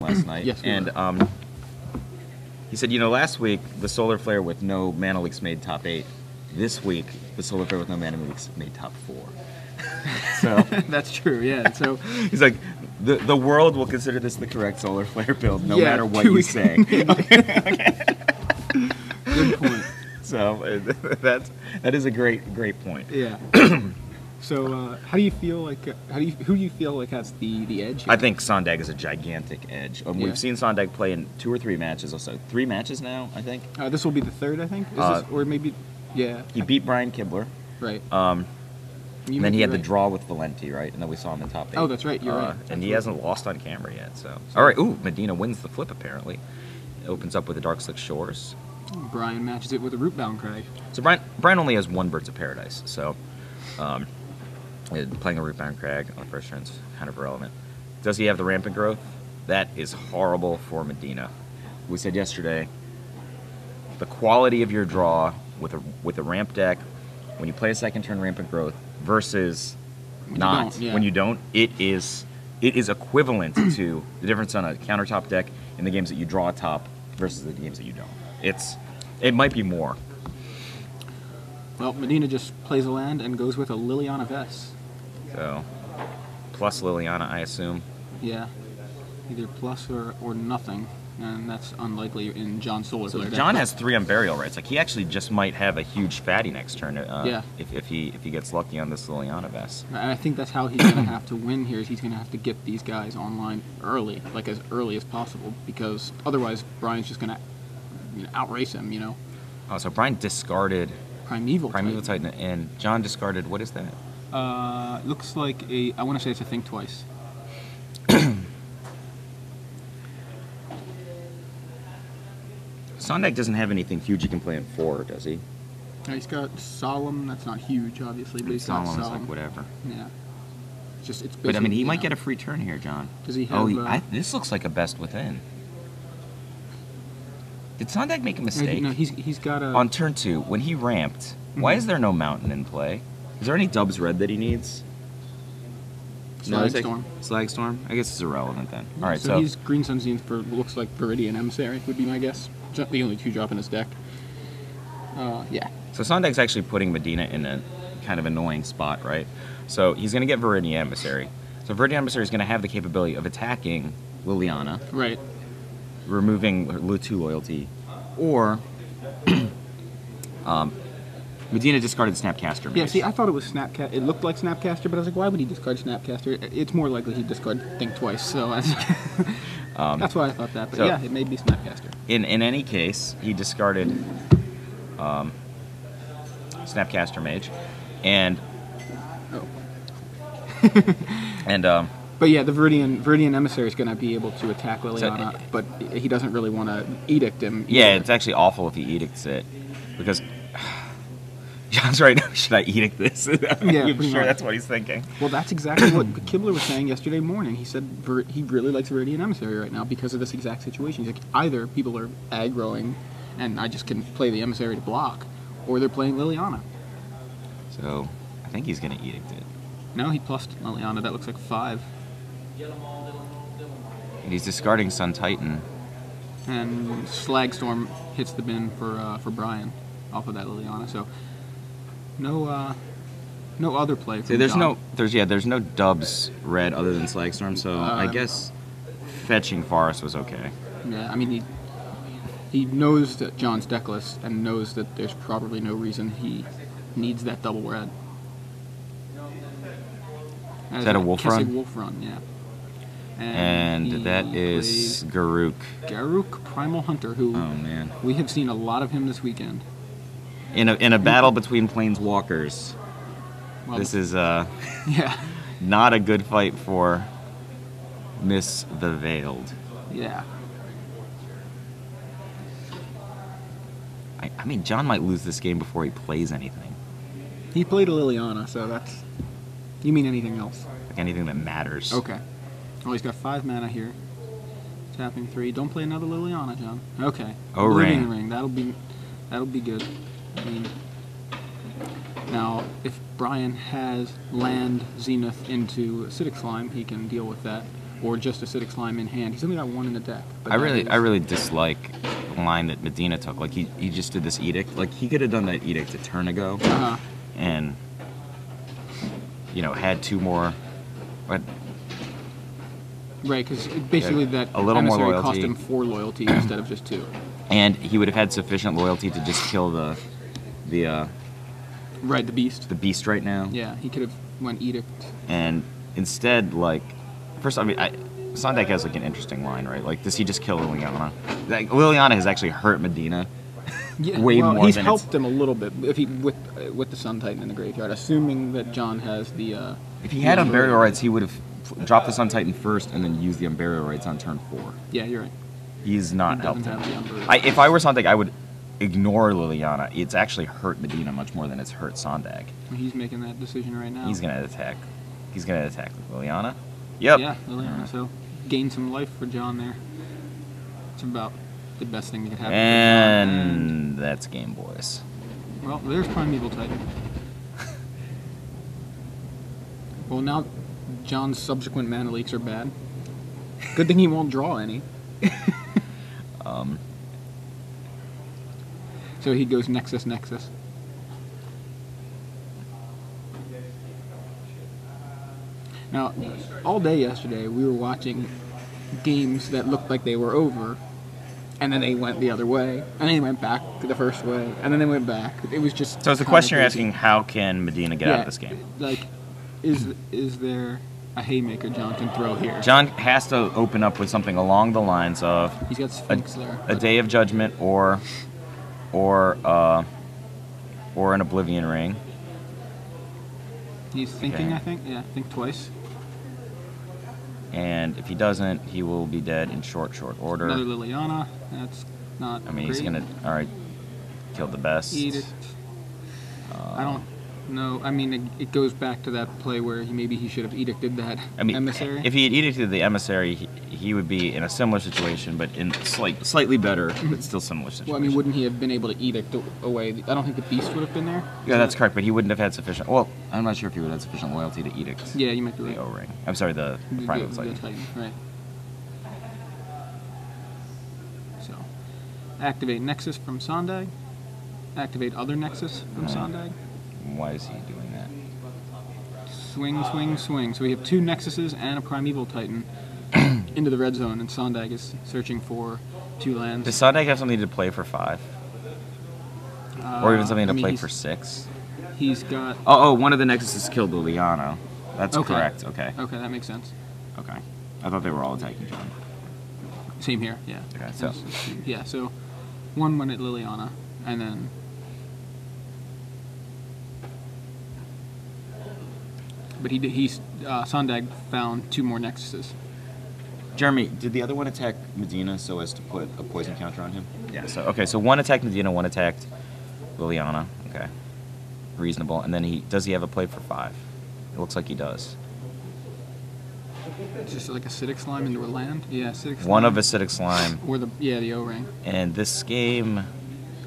last night. Yes, we and were. he said, last week the Solar Flare with no Mana Leaks made top 8. This week the Solar Flare with no Mana Leaks made top 4. So That's true. Yeah. So he's like, the world will consider this the correct Solar Flare build, no Yeah, matter what 2 you weeks. say. good point. So that is a great point. Yeah. So how do you feel like who do you feel like has the edge here? I think Sondag is a gigantic edge. Yeah. We've seen Sondag play in 2 or 3 matches. Also, 3 matches now, I think. This will be the third, I think. Or maybe, yeah. He beat Brian Kibler. Right. And You then may he be had the right. draw with Valenti, right? And then we saw him in top 8. Oh, that's right. You're right. And he hasn't lost on camera yet. So all right. Ooh, Medina wins the flip apparently. It opens up with the Dark Slick Shores. Brian matches it with a Rootbound Crag. So Brian only has 1 Birds of Paradise. So playing a Rootbound Crag on the first turn's kind of irrelevant. Does he have the Rampant Growth? That is horrible for Medina. We said yesterday, the quality of your draw with a ramp deck when you play a second turn Rampant Growth versus when you don't, it is equivalent to the difference on a countertop deck in the games that you draw a top versus the games that you don't. It might be more. Well, Medina just plays a land and goes with a Liliana Vess. So plus Liliana, I assume. Yeah. Either plus or nothing. And that's unlikely in John's Solar Flare. John has 3 Unburial Rights. Like, he actually just might have a huge fatty next turn. If he gets lucky on this Liliana Vess. And I think that's how he's going to have to win here. Is he's going to have to get these guys online early, like as early as possible, because otherwise Brian's just going to outrace him. Oh, so Brian discarded Primeval Titan, and John discarded. What is that? Looks like I want to say it's a Think Twice. Sondag doesn't have anything huge he can play in 4, does he? He's got Solemn. That's not huge, obviously, but he's got Solemn is Solemn. like whatever. Yeah. It's But I mean, he might get a free turn here, John. Does he have? This looks like a best within. Did Sondag make a mistake? No, he's got a. On turn 2, when he ramped, why is there no mountain in play? Is there any Dubs Red that he needs? Slagstorm. Slagstorm? I guess it's irrelevant then. All right, so he's Green Sun Zenith for looks like Viridian Emissary would be my guess. The only 2 drop in his deck. Yeah. So Sondag's actually putting Medina in a kind of annoying spot, right? So he's going to get Viridian Emissary. So Viridian Emissary is going to have the capability of attacking Liliana. Right. Removing Lutu loyalty. Or Medina discarded Snapcaster Mage. Yeah, see, I thought it was Snapcaster. It looked like Snapcaster, but I was like, why would he discard Snapcaster? It's more likely he'd discard Think Twice, so that's why I thought that. But yeah, it may be Snapcaster. In any case, he discarded Snapcaster Mage, and But yeah, the Viridian Emissary is going to be able to attack Liliana, but he doesn't really want to edict him. Yeah, it's actually awful if he edicts it, because John's right now, should I edict this? Yeah, I'm sure that's what he's thinking. Well, that's exactly what Kibler was saying yesterday morning. He said he really likes Viridian Emissary right now because of this exact situation. He's like, either people are aggroing, and I just can play the Emissary to block, or they're playing Liliana. So, I think he's going to edict it. No, he plussed Liliana. That looks like 5. And he's discarding Sun Titan. And Slagstorm hits the bin for Brian off of that Liliana. So no other play. See, there's no Dubs Red other than Slagstorm. So I guess fetching Forest was okay. Yeah, I mean he knows that John's deck list and knows that there's probably no reason he needs that double red. Is that a Wolf Run? Wolf Run, yeah. And that is Garruk. Garruk Primal Hunter, who we have seen a lot of him this weekend. In a battle between planeswalkers. Well, this is not a good fight for Miss the Veiled. Yeah. I mean, John might lose this game before he plays anything. He played a Liliana, so that's... You mean anything else? Like anything that matters. Okay. Oh, he's got 5 mana here. Tapping 3. Don't play another Liliana, John. Okay. Oh, Ring. Ring. That'll be good. I mean, now, if Brian has land Zenith into Acidic Slime, he can deal with that. or just Acidic Slime in hand. He's only got one in the deck. But I really dislike the line that Medina took. Like he just did this edict. Like he could have done that edict a turn ago, and had 2 more. But right, because basically that a little more emissary loyalty cost him 4 loyalty instead of just 2. And he would have had sufficient loyalty to just kill the right, the beast. The beast right now. Yeah, he could have went edict. And instead, like, first, I mean, Sondag has like an interesting line, right? Like, does he just kill Liliana? Like, Liliana has actually hurt Medina. Yeah, way well, more he's than helped him a little bit if he with the Sun Titan in the graveyard, assuming that John has the. If he had Unburial Rights, he would have dropped the Sun Titan first and then used the Unburial Rights on turn 4. Yeah, you're right. He's not helped him. Have If I were Sondag, I would ignore Liliana. It's actually hurt Medina much more than it's hurt Sondag. He's making that decision right now. He's gonna attack. He's gonna attack Liliana. Yep. Yeah, Liliana. So gain some life for John there. It's about the best thing that could happen. And that's game, boys. Well, there's Primeval Titan. Well, now John's subsequent mana leaks are bad. Good thing he won't draw any. So he goes Nexus. Now, all day yesterday we were watching games that looked like they were over, and then they went the other way, and then they went back to the first way, and then they went back. It was just. So it's the question you're asking: how can Medina get out of this game? Like, is there a haymaker John can throw here? John has to open up with something along the lines of he's got Sphinx there. A Day of Judgment or an Oblivion Ring. He's thinking, I think. Yeah, think twice. And if he doesn't, he will be dead in short order. Another Liliana. That's not. I mean, great. he's gonna kill the best. Eat it. I don't know. I mean, it goes back to that play where maybe he should have edicted that emissary. If he had edicted the emissary, he would be in a similar situation, but in slightly better, but still similar situation. Well, I mean, wouldn't he have been able to edict away? I don't think the beast would have been there. Yeah, that's correct, but he wouldn't have had sufficient. Well, I'm not sure if he would have had sufficient loyalty to edict. Yeah, you might be right. The O-ring. I'm sorry, the Primal Titan. The Titan, right. So, activate Nexus from Sondag. Activate other Nexus from Sondag. Why is he doing that? Swing. So we have 2 Nexuses and a Primeval Titan into the red zone, and Sondag is searching for 2 lands. Does Sondag have something to play for 5? Or even something to play for 6? He's got... Oh, one of the Nexuses killed Liliana. That's correct, okay. Okay, that makes sense. Okay. I thought they were all attacking John. Same here, yeah. Okay, so... Yeah, so one went at Liliana, and then... But Sondag found 2 more Nexuses. Jeremy, did the other one attack Medina so as to put a poison counter on him? Yeah, so one attacked Medina, one attacked Liliana. Okay. Reasonable. And then does he have a play for 5? It looks like he does. Just like Acidic Slime into a land? Yeah, Acidic Slime. One of Acidic Slime. Or the O-ring. And this game,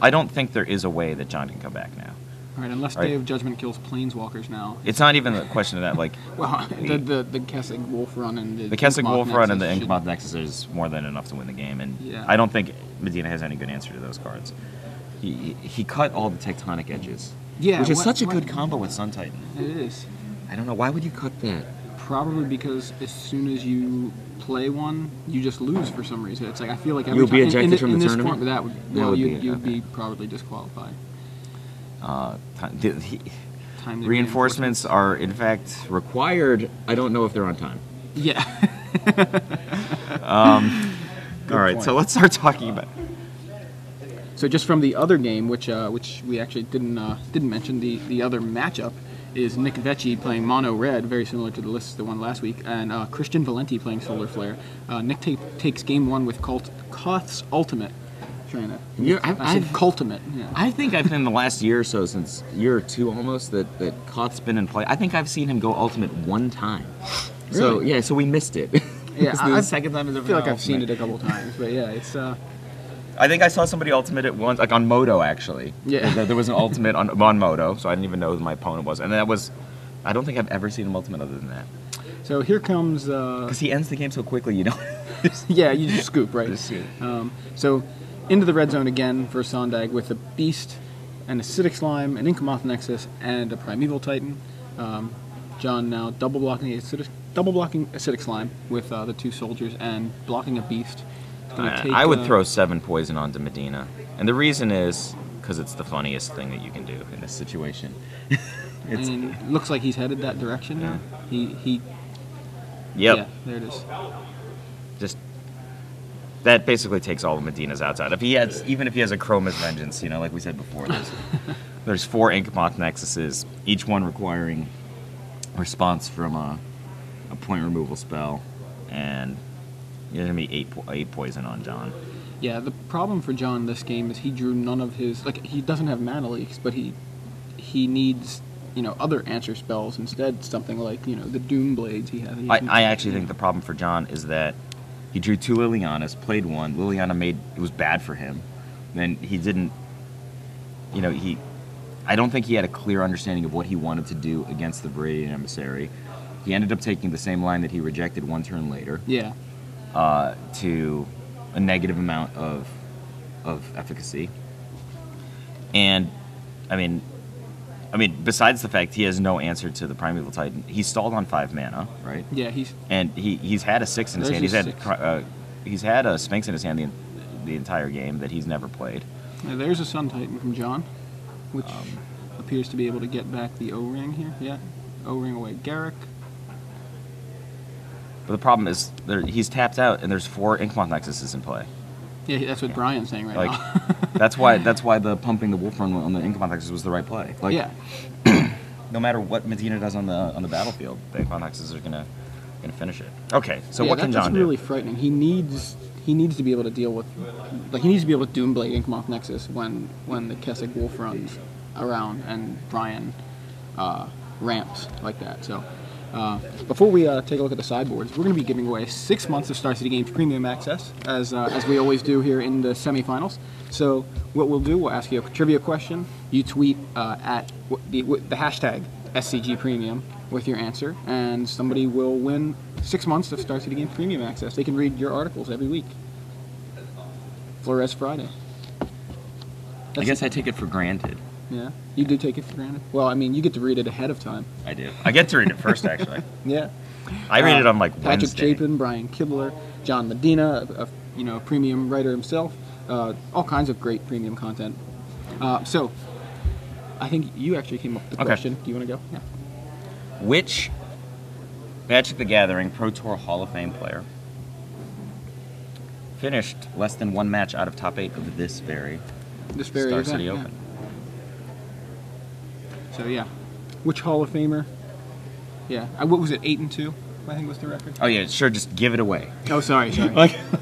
I don't think there is a way that John can come back now. All right, unless Day of Judgment kills Planeswalkers now. It's not even the question of that. Like, well, the Kessig Wolf Run and the Kessig Wolf Run and the Inkmoth Nexus is more than enough to win the game, and I don't think Medina has any good answer to those cards. He cut all the Tectonic Edges, which is such a good combo with Sun Titan. It is. I don't know, why would you cut that? Probably because as soon as you play one, you just lose for some reason. It's like I feel like every you'll be time ejected from in the this tournament. You'd be probably disqualified. Reinforcements are in fact required. I don't know if they're on time. Yeah. All right, so let's start talking about. So just from the other game, which we actually didn't mention, the other matchup is Nick Vecchi playing Mono Red, very similar to the list the one last week, and Christian Valenti playing Solar Flare. Nick takes game 1 with Koth's Ultimate. I said Cultimate. Yeah. I think I've been in the last year or so, since year 2 almost, that Koth's been in play. I think I've seen him go Ultimate 1 time. Really? So we missed it. Yeah, the second time I feel like I've seen it a couple times, but yeah, it's. I think I saw somebody Ultimate it once, like on Moto actually. Yeah. There was an Ultimate on Moto, so I didn't even know who my opponent was, and that was. I don't think I've ever seen an Ultimate other than that. So here comes. Because he ends the game so quickly, you know. Yeah, you just scoop, right? Just scoop. So into the red zone again for Sondag with a Beast, an Acidic Slime, an Inkamoth Nexus, and a Primeval Titan. John now double blocking Acidic Slime with the 2 soldiers and blocking a Beast. I would throw 7 poison onto Medina. And the reason is because it's the funniest thing that you can do in this situation. And it looks like he's headed that direction now. He Yep. Yeah, there it is. Just that basically takes all of Medina's outside. Even if he has a Chroma's Vengeance, you know, like we said before, there's 4 Inkamoth Nexuses, each one requiring response from a point removal spell, and you're gonna be 8 poison on John. Yeah, the problem for John this game is he drew none of his, like, he doesn't have mana leaks, but he needs, you know, other answer spells instead. Something like, you know, the Doom Blades he has. I actually think the problem for John is that he drew 2 Lilianas, played 1. Liliana it was bad for him. Then he didn't, you know, I don't think he had a clear understanding of what he wanted to do against the Viridian Emissary. He ended up taking the same line that he rejected 1 turn later. Yeah. To a negative amount of efficacy. And I mean, besides the fact he has no answer to the Primeval Titan, he's stalled on 5 mana, right? Yeah, he's had a 6 in his hand. There's He's had a Sphinx in his hand the entire game that he's never played. Yeah, there's a Sun Titan from John, which appears to be able to get back the O-Ring here. Yeah, O-Ring away Garrick. But the problem is he's tapped out, and there's 4 Inkamoth Nexuses in play. Yeah, that's what Brian's saying right now. that's why the pumping the Wolf Run on the Inkamoth Nexus was the right play. Like, yeah. No matter what Medina does on the battlefield, the Inkamoth Nexuses are gonna finish it. Okay, so what can John do? That's really frightening. He needs to be able to deal with, like, he needs to be able to Doomblade Inkamoth Nexus when the Kessig Wolf runs around and Brian ramps like that. So. Before we take a look at the sideboards, we're going to be giving away 6 months of Star City Games Premium Access, as we always do here in the semifinals. So what we'll do, we'll ask you a trivia question. You tweet at the hashtag SCG Premium with your answer, and somebody will win 6 months of Star City Games Premium Access. They can read your articles every week. Flores Friday. I guess I take it for granted. Yeah, you do take it for granted. Well, I mean, you get to read it ahead of time. I do. I get to read it first, actually. Yeah. I read it on like Patrick Wednesday. Chapin, Brian Kibler, John Medina, a premium writer himself. All kinds of great premium content. So, I think you actually came up with the question. Do you want to go? Yeah. Which Magic the Gathering Pro Tour Hall of Fame player finished less than 1 match out of top 8 of this very Star event, City Open? So yeah, which Hall of Famer? Yeah, what was it? 8-2, I think was the record. Oh yeah, sure. Just give it away. Oh, sorry.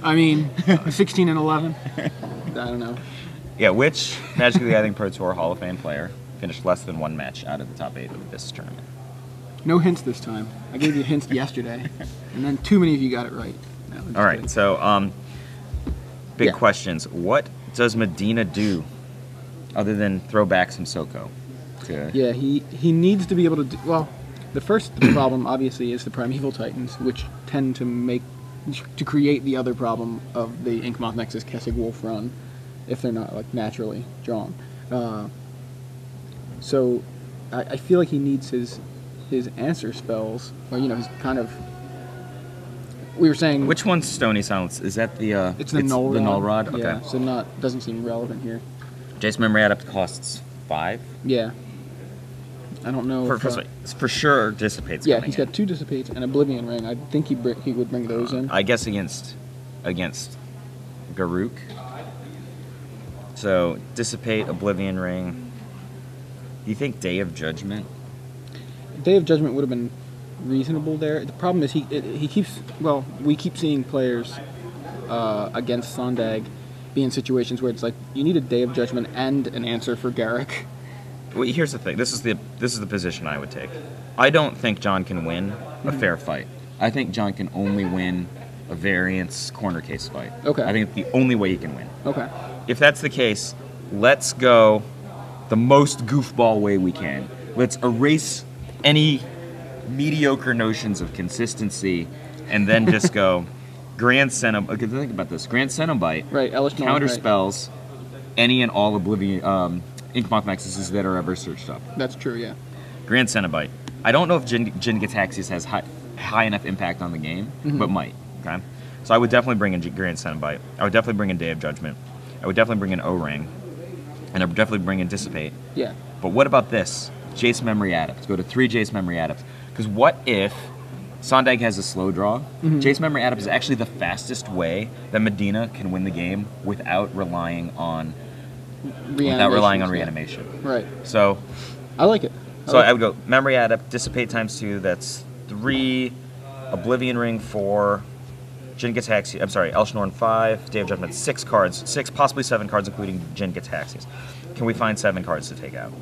I mean, 16-11. I don't know. Yeah, which Magic the Gathering Pro Tour Hall of Fame player finished less than 1 match out of the top 8 of this tournament? No hints this time. I gave you hints yesterday, and then too many of you got it right. No, all right, kidding. so big questions. What does Medina do other than throw back some Soko? Yeah, he needs to be able to do, well, the first problem obviously is the Primeval Titans, which tend to create the other problem of the Inkamoth Nexus Kessig Wolf run if they're not, like, naturally drawn. So I feel like he needs his answer spells, or, you know, his kind of, we were saying, which one's Stony Silence? Is that the it's the Null Rod. The Null Rod? Okay. Yeah, so doesn't seem relevant here. Jason Memory Adept costs 5. Yeah. I don't know. For sure, Dissipate's yeah, coming he's got 2 Dissipates and Oblivion Ring. I think he would bring those in. I guess against Garuk. So Dissipate, Oblivion Ring. Do you think Day of Judgment? Day of Judgment would have been reasonable there. The problem is we keep seeing players against Sondag be in situations where it's like you need a Day of Judgment and an answer for Garrick. Well, here's the thing. This is the position I would take. I don't think John can win a fair fight. I think John can only win a variance corner case fight. Okay. I think it's the only way he can win. Okay. If that's the case, let's go the most goofball way we can. Let's erase any mediocre notions of consistency, and then just go Grand Cenobite. Okay, think about this. Grand Cenobite Right, Elish Norn, counter right. spells any and all Oblivion Inkmoth Nexuses that are ever searched up. That's true, yeah. Grand Cenobite. I don't know if Jin Gitaxias has high enough impact on the game, but might. Okay, so I would definitely bring in Grand Cenobite. I would definitely bring in Day of Judgment. I would definitely bring in O-Ring, and I would definitely bring in Dissipate. Yeah. But what about this? Jace Memory Adepts. Go to 3 Jace Memory Adepts. Because what if Sondag has a slow draw? Jace Memory Adepts is actually the fastest way that Medina can win the game without relying on reanimation. Right. So I like it. I would go Memory Adept, Dissipate times 2. That's 3. Oblivion Ring 4. Jin Gitaxias. I'm sorry, Elish Norn 5. Day of Judgment 6 cards. 6, possibly 7 cards, including Jin Gitaxias. Can we find 7 cards to take out?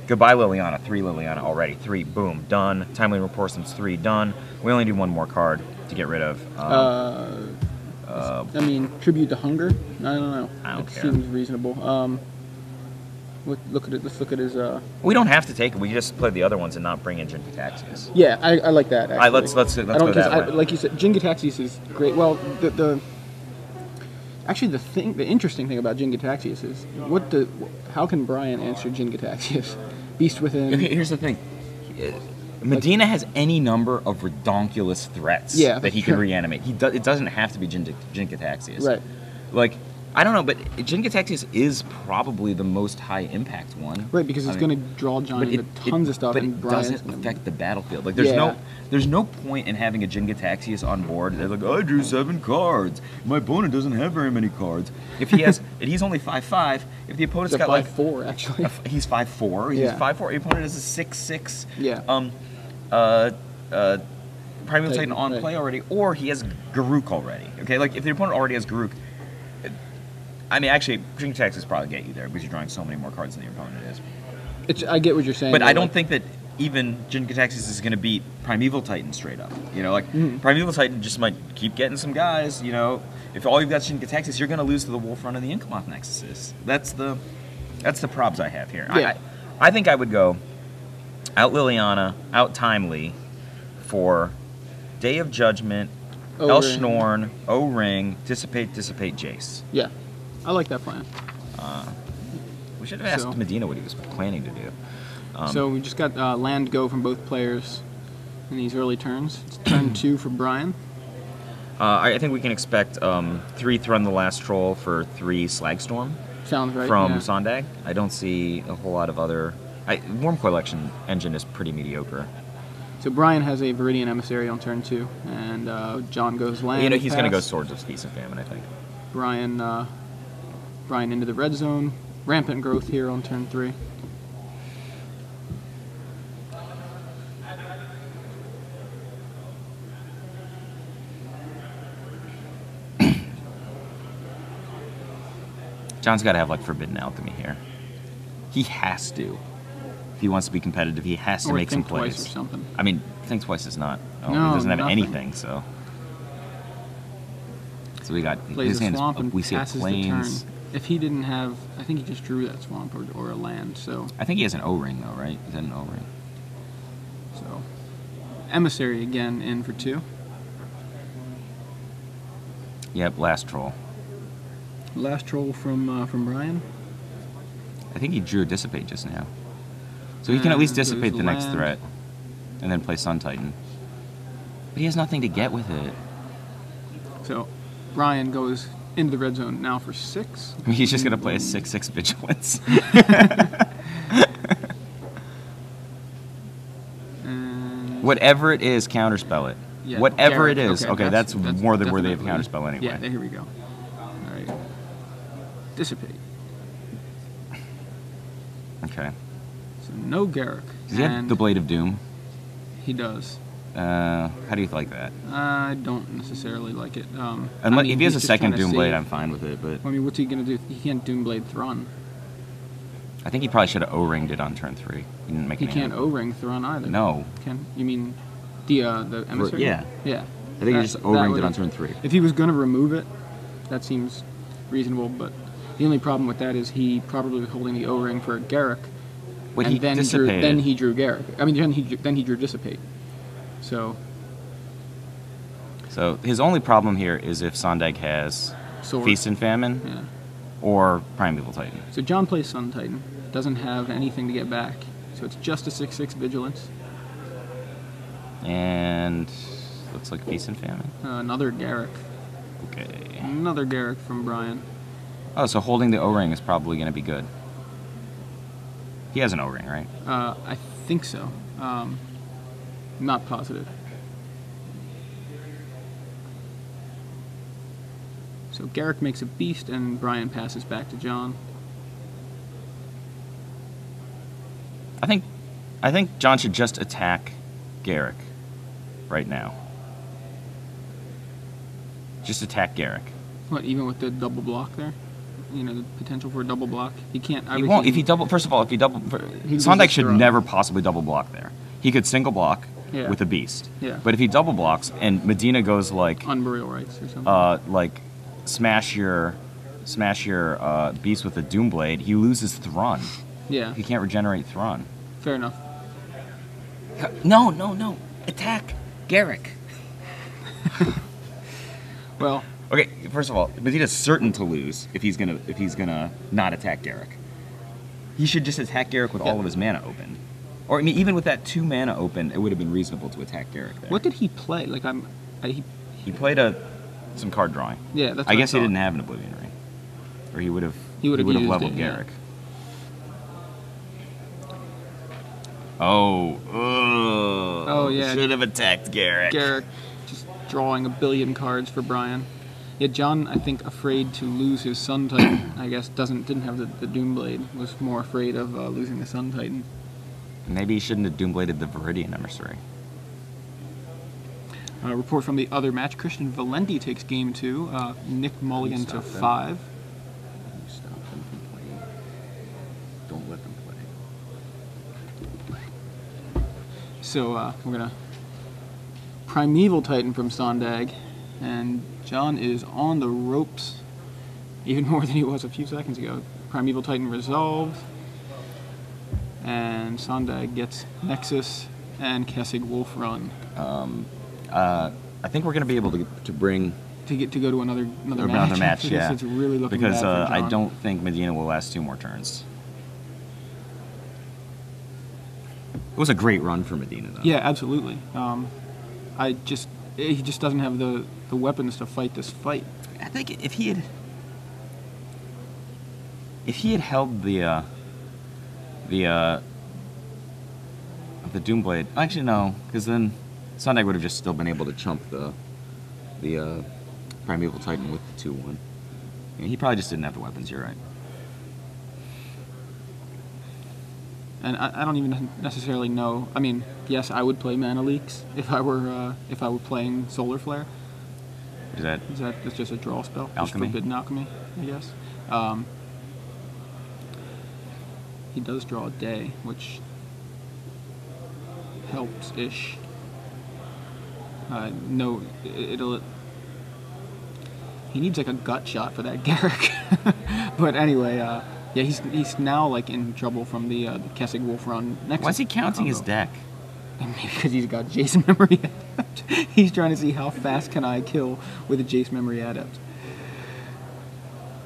Goodbye Liliana, 3 Liliana already. 3, boom, done. Timely Reinforcements 3, done. We only need 1 more card to get rid of. I mean, Tribute to Hunger? I don't know. I don't it care. seems reasonable. Look at it. Let's look at his. We don't have to take it. We can just play the other ones and not bring in Jin Gitaxias. Yeah, I like that. Actually. Let's I go don't, that way. like you said, Jin Gitaxias is great. Well, actually the interesting thing about Jin Gitaxias is how can Brian answer Jin Gitaxias? Beast Within. Okay, here's the thing. Medina has any number of redonkulous threats that he can reanimate. It doesn't have to be Jin Gitaxias. Right. Like, I don't know, but Jin Gitaxias is probably the most high impact one. Right, because it's going to draw John into tons of stuff, but and it Brian's doesn't gonna affect the battlefield. Like, there's no point in having a Jin Gitaxias on board. They're like, I drew 7 cards. My opponent doesn't have very many cards. If he has, and he's only 5'5", if the opponent's got 5'4", actually. He's 5'4". He's 5'4". The opponent is a 6'6". Yeah. Primeval Titan on play already, or he has Garruk already. Okay, like if the opponent already has Garruk, I mean, actually, Jin Gitaxias probably get you there because you're drawing so many more cards than your opponent is. I get what you're saying. But I don't think that even Jin Gitaxias is going to beat Primeval Titan straight up. You know, like Primeval Titan just might keep getting some guys. You know, if all you've got is Jin Gitaxias, you're going to lose to the Wolf Run and the Inkmoth Nexuses. That's the probs I have here. Yeah. I think I would go out Liliana, out Timely for Day of Judgment, Elish Norn, O-Ring, Dissipate, Jace. Yeah. I like that plan. We should have asked Medina what he was planning to do. So we just got land go from both players in these early turns. It's turn 2 for Brian. I think we can expect 3 Thrun the Last Troll for 3 Slagstorm. Sounds right. From Sondag. I don't see a whole lot of other... Worm Collection engine is pretty mediocre. So Brian has a Viridian Emissary on turn 2, and John goes land. You know, he's going to go Swords of Feast and Famine, I think. Brian into the red zone. Rampant Growth here on turn 3. John's got to have, like, Forbidden Alchemy here. He has to. If he wants to be competitive, he has to make some plays. Twice or something. I mean, Think Twice is not. Oh, No, he doesn't have nothing. anything, so... So we got... Plays his a hands, swamp and we see a passes the turn. Plains. If he didn't have... I think he just drew that swamp or a land, so... I think he has an O-Ring, though, right? He's got an O-Ring. So, Emissary again in for 2. Yep, Last Troll. Last troll from Brian. I think he drew a Dissipate just now. So he can at least Goes dissipate the next land. threat. And then play Sun Titan. But he has nothing to get with it. So, Brian goes into the red zone now for 6. I mean, he's just going to play a 6/6 Vigilance. And Whatever it is, counterspell it. yeah, Whatever Garrett. it is. Okay, that's more than worthy of definitely- counterspell anyway. Yeah, here we go. All right. Dissipate. Okay. So no Garrick. Does he have And the Blade of Doom? He does. How do you like that? I don't necessarily like it. Unless, if he has he's a just second kinda Doom Blade, safe. I'm fine with it, but I mean, what's he gonna do? He can't Doom Blade Thrun. I think he probably should have O-Ringed it on turn 3. He didn't make He any can't of it. O-Ring Thrun either. No. Can you mean the emissary? Yeah. Yeah. I think he just O-Ringed it on turn 3. If he was gonna remove it, that seems reasonable. But the only problem with that is he probably was holding the O-Ring for Garrick, Would and he then dissipated? then he drew Garrick. I mean, then he drew Dissipate. So his only problem here is if Sondag has Sword. Feast and Famine Yeah. or Primeval Titan. So John plays Sun Titan. Doesn't have anything to get back. So it's just a 6/6 Vigilance. And looks like Feast and Famine. Another Garrick. Okay. Another Garrick from Brian. Oh, so holding the O-ring is probably going to be good. He has an O-ring, right? I think so. Not positive. So Garrick makes a beast, and Brian passes back to John. I think John should just attack Garrick right now. Just attack Garrick. What, even with the double block there? You know, the potential for a double block? He can't. He won't. If he double, first of all, if he double, Sondag should never possibly double block there. He could single block with a beast. Yeah. But if he double blocks and Medina goes like Unburial Rites or something. like smash your beast with a Doomblade, he loses Thron. Yeah. He can't regenerate Thron. Fair enough. No. Attack Garrick. Well. Okay, first of all, Medina's certain to lose if he's gonna not attack Garrick. He should just attack Garrick with all of his mana open. Or I mean, even with that 2 mana open, it would have been reasonable to attack Garrick there. What did he play? Like He played some card drawing. Yeah, that's. I what guess he thought. didn't have an Oblivion Ring, or he would have used leveled it, Garrick. Yeah. Oh yeah. Should have attacked Garrick. Garrick just drawing a billion cards for Brian. Yeah, John, I think, afraid to lose his Sun Titan. I guess didn't have the Doomblade. Was more afraid of losing the Sun Titan. Maybe he shouldn't have Doombladed the Viridian Emissary. Report from the other match: Christian Valenti takes game 2. Nick Mulligan to 5. Stop them from playing. Don't let them play. So we're gonna Primeval Titan from Sondag, and John is on the ropes, even more than he was a few seconds ago. Primeval Titan resolved, and Sondag gets Nexus and Kessig Wolf Run. I think we're going to be able to bring To go to another match. Yeah, it's really looking because bad for John. I don't think Medina will last 2 more turns. It was a great run for Medina, though. Yeah, absolutely. He just doesn't have the weapons to fight this fight. I think if he had held the Doomblade, actually no, because then Sondag would have just still been able to chump the Primeval Titan with the 2/1. Yeah, he probably just didn't have the weapons. You're right. And I don't even necessarily know. I mean, yes, I would play Mana Leaks if I were playing Solar Flare. That's just a draw spell? Alchemy? Just Forbidden Alchemy, I guess. He does draw a day, which helps-ish. No, he needs like a gut shot for that Garrick. But anyway, yeah, he's now like in trouble from the Kessig Wolf Run. Next, Why is he counting his deck? Because he's got Jason Memory Adept. He's trying to see how fast can I kill with a Jace Memory Adept.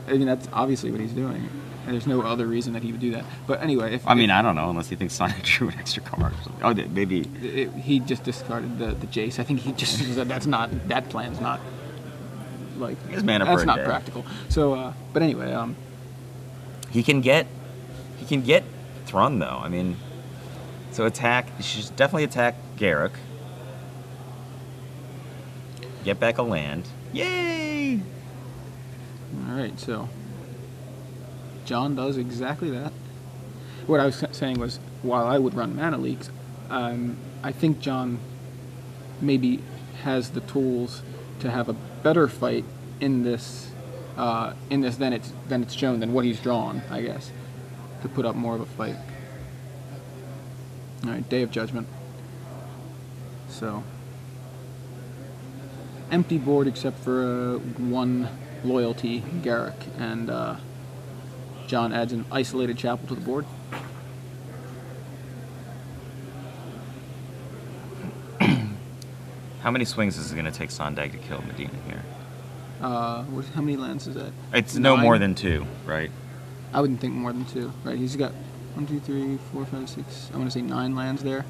I mean, that's obviously what he's doing. And there's no other reason that he would do that. But anyway, I don't know, unless he thinks Sonic drew an extra card or something. Oh, maybe. He just discarded the Jace. I think he just said that plan's not, like, His mana that's for a not day. practical. So, but anyway, He can get Thrun, though. I mean, so attack. You should definitely attack Garrick. Get back a land. Yay! all right, so John does exactly that. What I was saying was, while I would run Mana Leaks, I think John maybe has the tools to have a better fight in this than it's shown than what he's drawn, I guess, to put up more of a fight. All right, Day of Judgment. So empty board except for one loyalty, Garrick, and John adds an isolated chapel to the board. How many swings is it going to take Sondag to kill Medina here? How many lands is that? It's 9? no more than 2, right? I wouldn't think more than 2, right? He's got 1, 2, 3, 4, 5, 6. I want to say 9 lands there.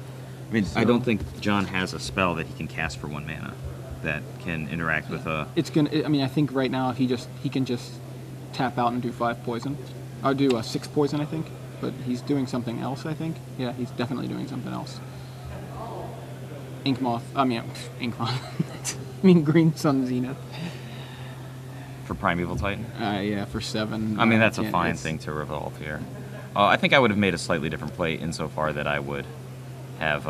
I mean, So, I don't think John has a spell that he can cast for 1 mana that can interact with a. It's gonna. I mean, I think right now if he can just tap out and do 5 poison, or do 6 poison, I think. But he's doing something else, I think. Yeah, he's definitely doing something else. Inkmoth. Inkmoth. I mean, Green Sun Zenith. For Primeval Titan? Yeah, for 7. I mean, that's a fine thing to revolve here. I think I would have made a slightly different play insofar that I would have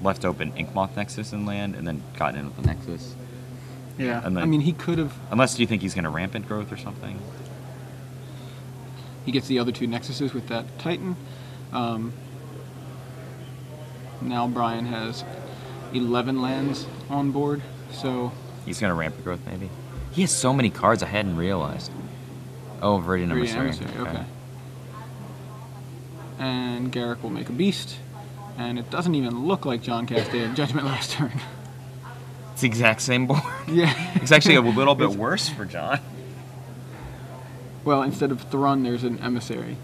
left open Inkmoth Nexus in land and then gotten in with the Nexus. Yeah, And then, I mean, he could have. Unless you think he's going to Rampant Growth or something. He gets the other 2 Nexuses with that Titan. Now Brian has 11 lands on board, so. He's going to Rampant Growth, maybe? He has so many cards I hadn't realized. Oh, Viridian Emissary. Okay. And Garrick will make a beast. And it doesn't even look like John casted Judgment last turn. It's the exact same board. Yeah. It's actually a little bit worse for John. Well, instead of Thrun, there's an Emissary.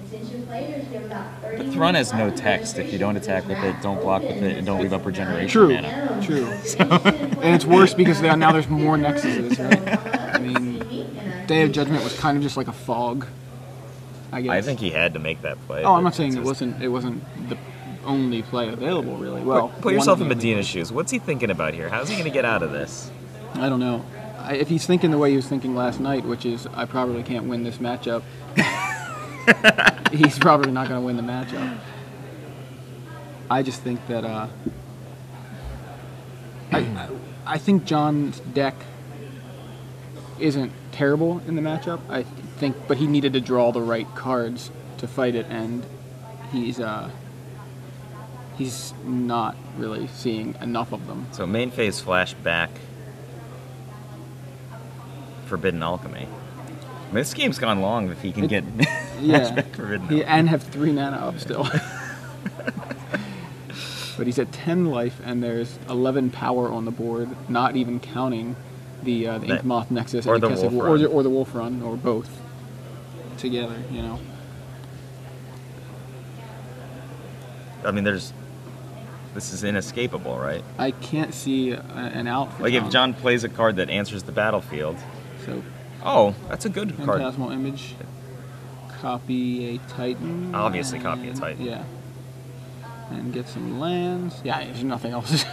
But Thrun has no text. If you don't attack with it, don't block with it, and don't leave up regeneration True. mana. True. And it's worse because now there's more Nexuses, right? I mean, Day of Judgment was kind of just like a fog, I guess. I think he had to make that play. Oh, I'm not saying it wasn't the only play available, really. Well, put yourself in Medina's shoes. What's he thinking about here? How's he going to get out of this? I don't know. If he's thinking the way he was thinking last night, which is, I probably can't win this matchup, he's probably not going to win the matchup. I just think that I think John's deck isn't terrible in the matchup. I think, but he needed to draw the right cards to fight it, and he's not really seeing enough of them. So main phase flash back Forbidden Alchemy. I mean, this game's gone long if he can get Forbidden Alchemy. And have 3 mana up still. But he's at 10 life, and there's 11 power on the board, not even counting the Inkmoth Nexus or and the Wolf Run. or the Wolf Run, or both together. You know. I mean, this is inescapable, right? I can't see an out for Like John. if John plays a card that answers the battlefield. So. Oh, that's a good card. Phantasmal Image. Copy a Titan. Obviously, copy a Titan. Yeah. And get some lands. Yeah, there's nothing else.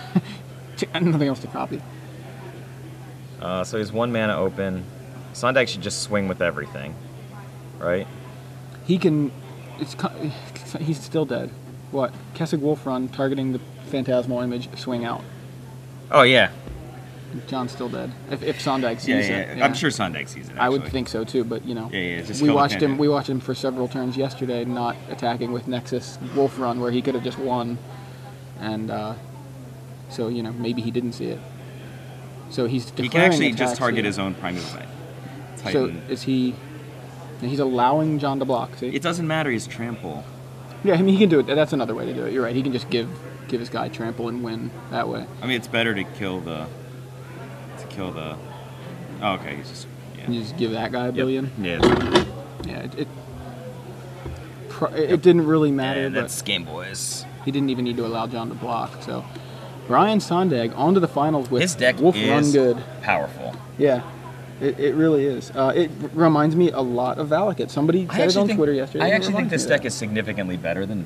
Nothing else to copy. So he's 1 mana open. Sondag should just swing with everything, right? He can. He's still dead. What? Kessig Wolf Run, targeting the Phantasmal Image, swing out. Oh yeah. John's still dead. If Sondag sees it. Yeah. I'm sure Sondag sees it. Actually. I would think so too, but you know. Yeah. Just we watched him. We watched him for several turns yesterday, not attacking with Nexus Wolf Run, where he could have just won, and so you know maybe he didn't see it. So he's declaring. He can actually just attacks target here. his own Primeval Titan. So is he? He's allowing John to block. See? It doesn't matter. He's trample. Yeah, I mean he can do it. That's another way to do it. You're right. He can just give his guy trample and win that way. I mean, it's better to kill the. Oh, okay. He's just. Yeah. You just give that guy a billion. Yeah. Yeah. It didn't really matter. And but that's Game Boys. he didn't even need to allow John to block. So Brian Sondag on to the finals with His deck Wolf is Run good. Powerful. Yeah. It really is. It reminds me a lot of Valakut. Somebody said it on Twitter yesterday. I and it actually think reminds this me of deck that. is significantly better than